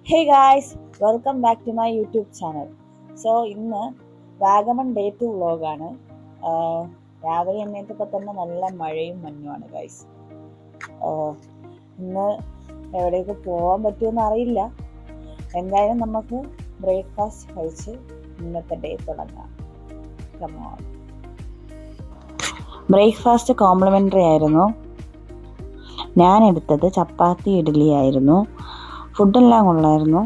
Hey guys, welcome back to my YouTube channel. ഇന്ന് Vagamon day 2 വ്ളോഗാണ്. രാവിലെ എണ്ണീറ്റപ്പോൾ തന്നെ നല്ല മഴയും മഞ്ഞുമാണ് ഗായ്സ്. ഇന്ന് എവിടെയൊക്കെ പോകാൻ പറ്റുമെന്ന് അറിയില്ല. എന്തായാലും നമുക്ക് ബ്രേക്ക്ഫാസ്റ്റ് കഴിച്ച് ഇന്നത്തെ ഡേ തുടങ്ങാം. കമോൺ. ബ്രേക്ക്ഫാസ്റ്റ് കോംപ്ലിമെൻ്ററി ആയിരുന്നു. ഞാൻ എടുത്തത് ചപ്പാത്തി ഇഡ്ഡലി ആയിരുന്നു. ഫുഡെല്ലാം കൊള്ളായിരുന്നു.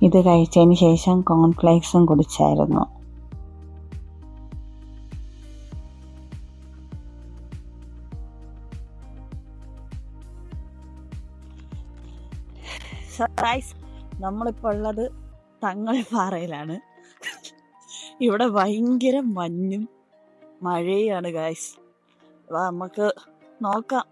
ഇത് കഴിച്ചതിന് ശേഷം കോൺഫ്ലേക്സും കുടിച്ചായിരുന്നു. നമ്മളിപ്പോൾ ഉള്ളത് തങ്ങൾപ്പാറയിലാണ്. ഇവിടെ ഭയങ്കര മഞ്ഞും മഴയാണ് ഗായ്സ്. നമുക്ക് നോക്കാം.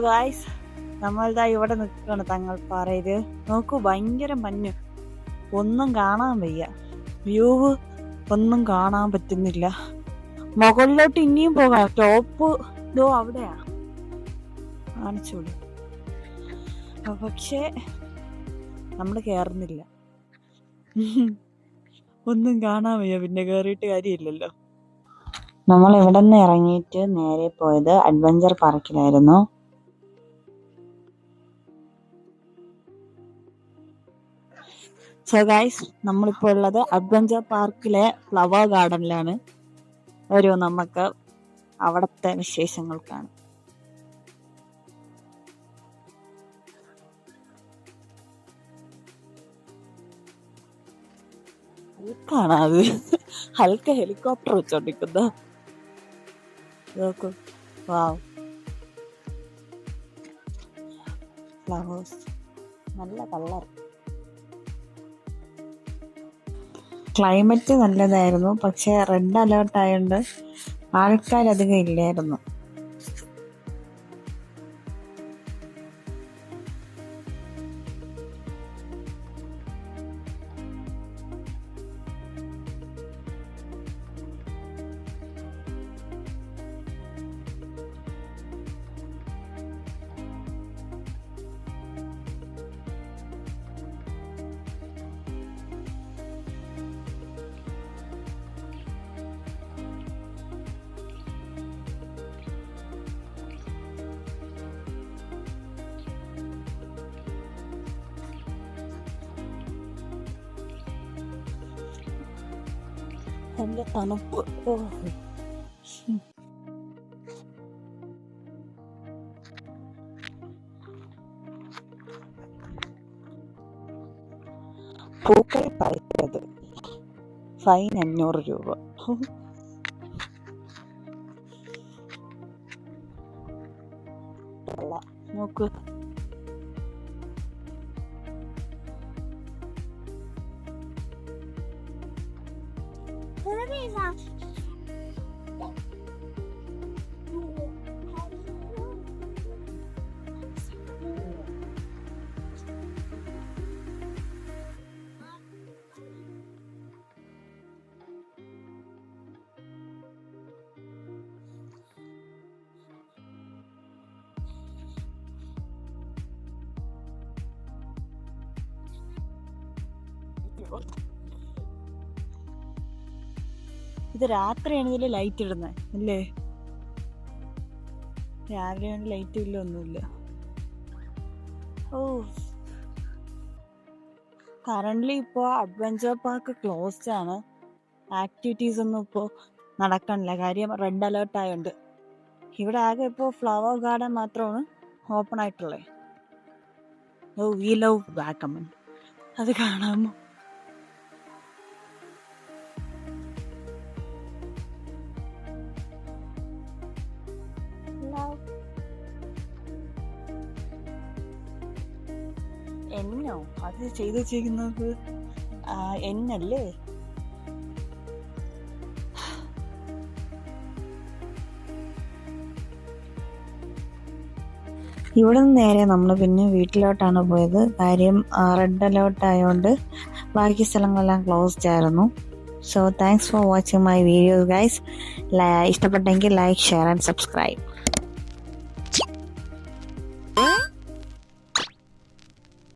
ഗായ്സ്, നമ്മളിതാ ഇവിടെ നിൽക്കുകയാണ് തങ്ങൾപ്പാറയില്. നോക്കൂ, ഭയങ്കര മഞ്ഞ്, ഒന്നും കാണാൻ വയ്യ. വ്യൂ ഒന്നും കാണാൻ പറ്റുന്നില്ല. മുകളിലോട്ട് ഇനിയും പോകാം. ടോപ്പ് ഇതോ അവിടെയാ കാണിച്ചോളൂ. പക്ഷേ നമ്മൾ കേറുന്നില്ല. ഒന്നും കാണാൻ വയ്യ, പിന്നെ കേറിയിട്ട് കാര്യമില്ലല്ലോ. നമ്മൾ ഇവിടെ നിന്ന് ഇറങ്ങിയിട്ട് നേരെ പോയത് അഡ്വഞ്ചർ പാർക്കിലായിരുന്നു. ഗായ്സ്, നമ്മളിപ്പോൾ ഉള്ളത് അഡ്വഞ്ചർ പാർക്കിലെ ഫ്ലവർ ഗാർഡനിലാണ്. വരൂ, നമുക്ക് അവിടുത്തെ വിശേഷങ്ങൾ കാണാം. കാണാത് ഹൽക്ക ഹെലികോപ്റ്റർ വെച്ചോണ്ടിരിക്കുന്ന നോക്കൂ. വാവ്, ഫ്ലവേഴ്സ്, നല്ല കളർ. ക്ലൈമറ്റ് നല്ലതായിരുന്നു, പക്ഷെ റെഡ് അലേർട്ട് ആയതുകൊണ്ട് ആൾക്കാരധികം ഇല്ലായിരുന്നു. നല്ല തണുപ്പ്. പൂക്കൾ പറിച്ചത് ഫൈൻ 500 രൂപ. നോക്ക്, ഇത് രാത്രിയാണ് ഇതിൽ ലൈറ്റ് ഇടുന്നത് അല്ലേ? രാവിലെ ലൈറ്റ് ഇല്ല, ഒന്നുമില്ല. കറന്റ്ലി ഇപ്പോൾ അഡ്വഞ്ചർ പാർക്ക് ക്ലോസ്ഡ് ആണ്. ആക്ടിവിറ്റീസ് ഒന്നും ഇപ്പോൾ നടക്കണില്ല, കാര്യം റെഡ് അലേർട്ട് ആയതുകൊണ്ട്. ഇവിടെ ആകെ ഇപ്പോൾ ഫ്ലവർ ഗാർഡൻ മാത്രമാണ് ഓപ്പൺ ആയിട്ടുള്ളത്. വി ലവ് വാഗമൺ, അത് കാണാമോ? ലവ്. എന്നോ അത് ചെയ്തു വെച്ചിരിക്കുന്നത് എന്നല്ലേ? ഇവിടെ നിന്ന് നേരെ നമ്മൾ പിന്നെ വീട്ടിലോട്ടാണ് പോയത്. കാര്യം റെഡ് അലേർട്ട് ആയതുകൊണ്ട് ബാക്കി സ്ഥലങ്ങളെല്ലാം ക്ലോസ്ഡ് ആയിരുന്നു. So thanks for watching my video guys. ഇഷ്ടപ്പെട്ടെങ്കിൽ ലൈക്ക്, ഷെയർ ആൻഡ് സബ്സ്ക്രൈബ്.